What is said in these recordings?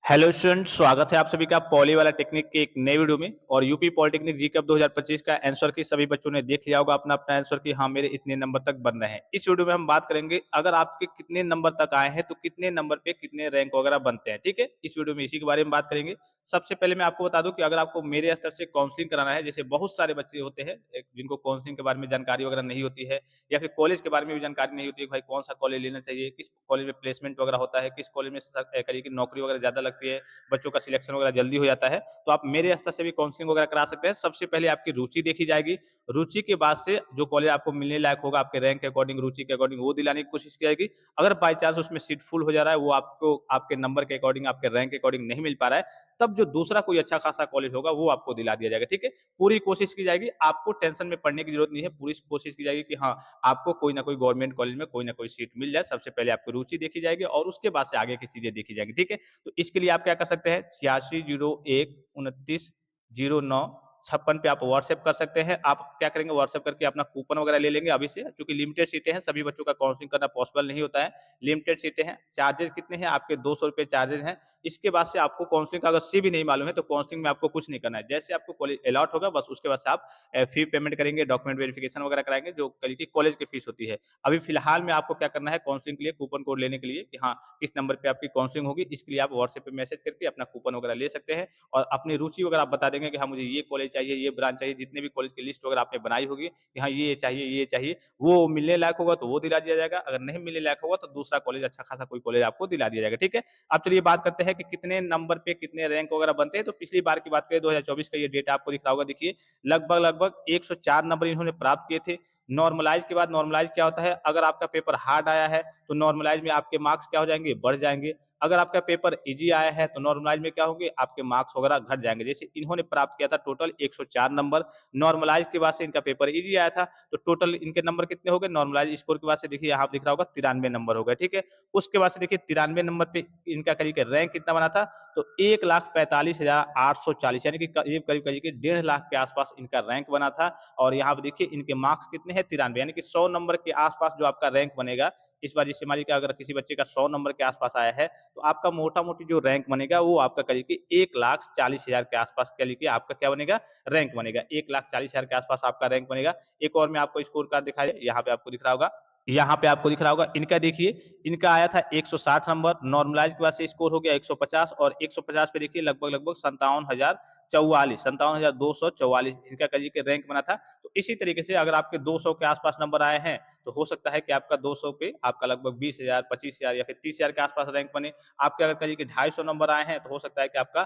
Hello student, स्वागत है आप सभी का पॉली वाला टेक्निक के एक नए वीडियो में। और यूपी पॉलिटेक्निक जी कप 2025 का आंसर की सभी बच्चों ने देख लिया होगा अपना अपना आंसर कि हाँ मेरे इतने नंबर तक बन रहे हैं। इस वीडियो में हम बात करेंगे अगर आपके कितने नंबर तक आए हैं तो कितने नंबर पे कितने रैंक वगैरह बनते हैं। ठीक है, इस वीडियो में इसी के बारे में बात करेंगे। सबसे पहले मैं आपको बता दूं कि अगर आपको मेरे स्तर से काउंसलिंग कराना है, जैसे बहुत सारे बच्चे होते हैं जिनको काउंसलिंग के बारे में जानकारी वगैरह नहीं होती है, या फिर कॉलेज के बारे में भी जानकारी नहीं होती है कि भाई कौन सा कॉलेज लेना चाहिए, किस कॉलेज में प्लेसमेंट वगैरह होता है, किस कॉलेज में करिए कि नौकरी वगैरह ज्यादा लगती है, बच्चों का सिलेक्शन वगैरह जल्दी हो जाता है, तो आप मेरे स्तर से भी काउंसलिंग वगैरह करा सकते हैं। सबसे पहले आपकी रुचि देखी जाएगी। रुचि के बाद से जो कॉलेज आपको मिलने लायक होगा आपके रैंक के अकॉर्डिंग, रुचि के अकॉर्डिंग, वो दिलाने की कोशिश की जाएगी। अगर बाय चांस उसमें सीट फुल हो जा रहा है, वो आपको आपके नंबर के अकॉर्डिंग, आपके रैंक के अकॉर्डिंग नहीं मिल पा रहा है, तब जो दूसरा कोई अच्छा खासा कॉलेज होगा वो आपको दिला दिया जाएगा। ठीक है, पूरी कोशिश की जाएगी, आपको टेंशन में पड़ने की जरूरत नहीं है। पूरी कोशिश की जाएगी कि हाँ, आपको कोई ना कोई गवर्नमेंट कॉलेज में कोई ना कोई सीट मिल जाए। सबसे पहले आपकी रुचि देखी जाएगी और उसके बाद से आगे की चीजें देखी जाएगी। ठीक है, तो इसके लिए आप क्या कर सकते हैं, 8601290956 पे आप व्हाट्सएप कर सकते हैं। आप क्या करेंगे, व्हाट्सएप करके अपना कूपन वगैरह ले लेंगे अभी से, क्योंकि लिमिटेड सीटें हैं, सभी बच्चों का काउंसलिंग करना पॉसिबल नहीं होता है। लिमिटेड सीटें हैं। चार्जेस कितने हैं आपके, 200 रुपये चार्जेस हैं। इसके बाद से आपको काउंसलिंग का अगर सी भी नहीं मालूम है तो काउंसलिंग में आपको कुछ नहीं करना है। जैसे आपको कॉलेज अलॉट होगा, बस उसके बाद से आप फी पेमेंट करेंगे, डॉक्यूमेंट वेरिफिकेशन वगैरह कराएंगे, जो कॉलेज की फीस होती है। अभी फिलहाल में आपको क्या करना है, काउंसलिंग के लिए कूपन कोड लेने के लिए कि हाँ, किस नंबर पे आपकी काउंसलिंग होगी, इसके लिए आप व्हाट्सएप पे मैसेज करके अपना कूपन वगैरह ले सकते हैं। और अपनी रुचि वगैरह आप बता देंगे कि हाँ, मुझे ये कॉलेज चाहिए, ये ब्रांच चाहिए, जितने भी कॉलेज की लिस्ट वगैरह आपने बनाई होगी कि हाँ ये चाहिए, वो मिलने लायक होगा तो वो दिला दिया जाएगा। अगर नहीं मिलने लायक होगा तो दूसरा कॉलेज, अच्छा खासा कोई कॉलेज आपको दिला दिया जाएगा। ठीक है, अब चलिए बात करते हैं कि कितने नंबर पे कितने रैंक वगैरह बनते हैं। तो पिछली बार की बात करें, 2024 का ये डेटा आपको दिख रहा होगा, देखिए लगभग लगभग 104 नंबर इन्होंने प्राप्त किए थे। नॉर्मलाइज के बाद, नॉर्मलाइज क्या होता है, अगर आपका पेपर हार्ड आया है तो नॉर्मलाइज में आपके मार्क्स क्या हो जाएंगे, बढ़ जाएंगे। अगर आपका पेपर इजी आया है तो नॉर्मलाइज में क्या होंगे, आपके मार्क्स वगैरह घट जाएंगे। जैसे इन्होंने प्राप्त किया था टोटल 104 नंबर, नॉर्मलाइज के बाद से इनका पेपर इजी आया था, तो टोटल इनके नंबर कितने हो गए, नॉर्मलाइज स्कोर के बाद से देखिए यहाँ दिख रहा होगा 93 नंबर हो गए। ठीक है, उसके बाद से देखिए 93 नंबर पे इनका करीब रैंक कितना बना था, तो 1,45,840, यानी कि करीब करीब करीब के 1.5 लाख के आसपास इनका रैंक बना था। और यहाँ पे देखिए इनके मार्क्स कितने हैं, 93, यानी कि 100 नंबर के आसपास जो आपका रैंक बनेगा। इस बार जैसे मान लीजिए कि अगर किसी बच्चे का 100 नंबर के आसपास आया है, तो आपका मोटा-मोटी जो रैंक बनेगा वो आपका करीब कि 1,40,000 के आसपास, कह लीजिए आपका क्या बनेगा, रैंक बनेगा। 1,40,000 के आसपास आपका रैंक बनेगा। एक और मैं आपको स्कोर कार्ड दिखाया, यहाँ पे आपको दिख रहा होगा। यहाँ पे आपको दिख रहा होगा, इनका देखिए, इनका आया था 160 नंबर, नॉर्मलाइज के बाद से स्कोर हो गया 150, और 150 पे देखिए लगभग लगभग 57,044 इनका करिए कि रैंक बना था। तो इसी तरीके से अगर आपके 200 के आसपास नंबर आए हैं, तो हो सकता है कि आपका 200 पे आपका लगभग 20,000, 25,000 या फिर 30,000 के आसपास रैंक बने। आपके अगर करिए कि 250 नंबर आए हैं, तो हो सकता है कि आपका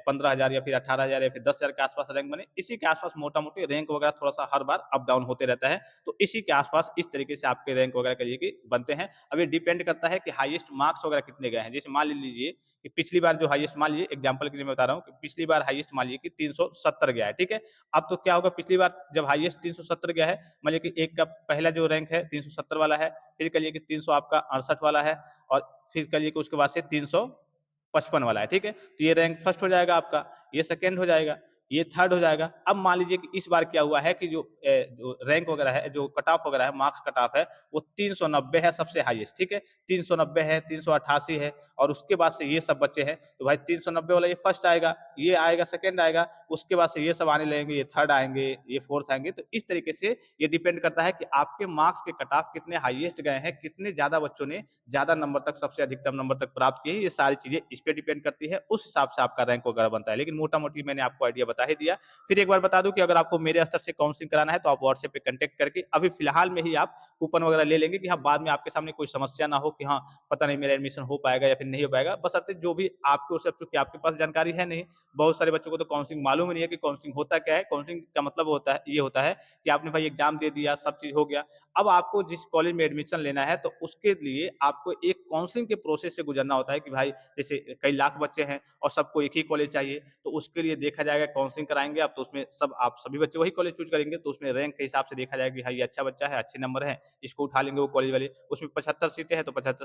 15,000 या फिर 18,000 या फिर 10,000 के आसपास रैंक बने। इसी के आसपास मोटा-मोटी रैंक वगैरह थोड़ा-सा हर बार अप डाउन होते रहता है। तो इसी के आसपास इस तरीके से आपके रैंक वगैरह करिए कि बनते हैं। अब ये डिपेंड करता है कि हाईएस्ट मार्क्स वगैरह कितने गए हैं। जैसे मान लीजिए कि पिछली बार जो हाईएस्ट, मान लीजिए एग्जांपल के लिए मैं बता रहा हूँ कि पिछली बार हाईएस्ट मान लीजिए कि 370 गया है, ठीक है? अब तो क्या होगा, पिछली बार जब हाईएस्ट 370 गया है, मान लीजिए कि एक का पहला जो रैंक है 370 वाला है, फिर कहिए कि 300 आपका 68 वाला है, और फिर कहिए कि उसके बाद से 355 वाला है, ठीक है? तो ये रैंक फर्स्ट हो जाएगा आपका, ये सेकंड हो जाएगा, ये थर्ड हो जाएगा। अब मान लीजिए कि इस बार क्या हुआ है कि जो रैंक वगैरह है, जो कट ऑफ वगैरह है, मार्क्स कट ऑफ है, वो 390 है सबसे हाईएस्ट, ठीक है? 390 है, 388 है, और उसके बाद से ये सब बच्चे हैं, तो भाई 390 वाला ये फर्स्ट आएगा, ये आएगा सेकंड आएगा, उसके बाद से ये सब आने लगेंगे, ये थर्ड आएँगे, ये फोर्थ आएँगे। तो इस तरीके से ये डिपेंड करता है कि आपके मार्क्स के कट ऑफ कितने हाईएस्ट गए हैं, कितने ज़्यादा बच्चों ने ज़्यादा नंबर तक, सबसे अधिकतम नंबर तक प्राप्त किए हैं, ये सारी चीज़ें इस पे डिपेंड करती है, उस हिसाब से आपका रैंक वगैरह बनता है। लेकिन मोटा-मोटी मैंने आपको आइडिया बता ही दिया। फिर एक बार बता दूँ कि अगर आपको मेरे स्तर से काउंसलिंग कराना है, तो आप व्हाट्सएप पे कॉन्टैक्ट करके अभी फिलहाल में ही आप कूपन वगैरह ले लेंगे कि हाँ, बाद में आपके सामने कोई समस्या ना हो कि हाँ, पता नहीं मेरा एडमिशन हो पाएगा या फिर नहीं हो पाएगा। बशर्ते जो भी आपको, सब चूँकि आपके पास जानकारी है नहीं, बहुत सारे बच्चों को तो काउंसलिंग मालूम ही नहीं है कि काउंसलिंग होता क्या है। काउंसलिंग का मतलब होता है, ये होता है कि आपने भाई एग्ज़ाम दे दिया, सब चीज़ हो गया। अब आपको जिस कॉलेज में एडमिशन लेना है, तो उसके लिए आपको एक काउंसलिंग के प्रोसेस से गुजरना होता है कि भाई जैसे कई लाख बच्चे हैं और सबको एक ही कॉलेज चाहिए, तो उसके लिए देखा जाएगा काउंसलिंग कराएँगे आप, तो उसमें सब आप सभी बच्चे वही कॉलेज चूज़ करेंगे, तो उसमें रैंक के हिसाब से देखा जाएगा कि हाँ, ये अच्छा बच्चा है, अच्छे नंबर हैं, इसको उठा लेंगे वो कॉलेज वाले। उसमें 75 सीटें हैं, तो 75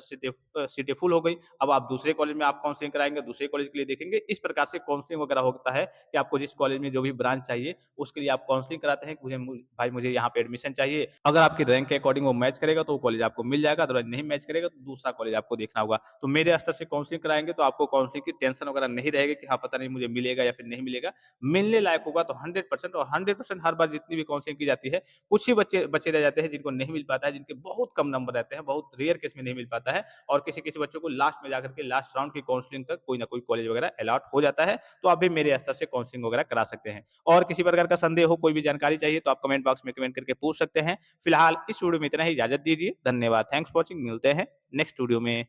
सीटें फुल हो गई। अब आप दूसरे कॉलेज में आप काउंसलिंग कराएँगे, दूसरे कॉलेज के लिए देखेंगे। इस प्रकार से काउंसलिंग वगैरह होता है कि आपको जिस कॉलेज में जो भी ब्रांच चाहिए, उसके लिए आप काउंसलिंग कराते हैं कि भाई मुझे यहाँ पे एडमिशन चाहिए। अगर आपकी रैंक के अकॉर्डिंग वो मैच करेगा, तो वो कॉलेज आपको मिल जाएगा, अदरवाइज़ नहीं मैच करेगा, तो दूसरा कॉलेज आपको देखना होगा। तो मेरे स्तर से काउंसलिंग कराएँगे, तो आपको काउंसलिंग की टेंशन वगैरह नहीं रहेगी कि हाँ, पता नहीं मुझे मिलेगा या फिर नहीं मिलेगा। मिलने लायक होगा तो 100% और 100% हर बार जितनी भी काउंसलिंग की जाती है, कुछ ही बच्चे बचे रह जाते हैं जिनको नहीं मिल पाता है, जिनके बहुत कम नंबर रहते हैं, बहुत रेयर केस में नहीं मिल पाता है और किसी-किसी बच्चों को लास्ट में जाकर के लास्ट राउंड की काउंसलिंग तक कोई ना कोई कॉलेज वगैरह अलॉट हो जाता है, तो आप भी मेरे स्तर से काउंसलिंग वगैरह करा सकते हैं। और किसी प्रकार का संदेह हो, कोई भी जानकारी चाहिए तो आप कमेंट बॉक्स में कमेंट करके पूछ सकते हैं। फिलहाल इस वीडियो में इतना ही, इजाज़त दीजिए। धन्यवाद। Thanks for watching. मिलते हैं नेक्स्ट वीडियो में।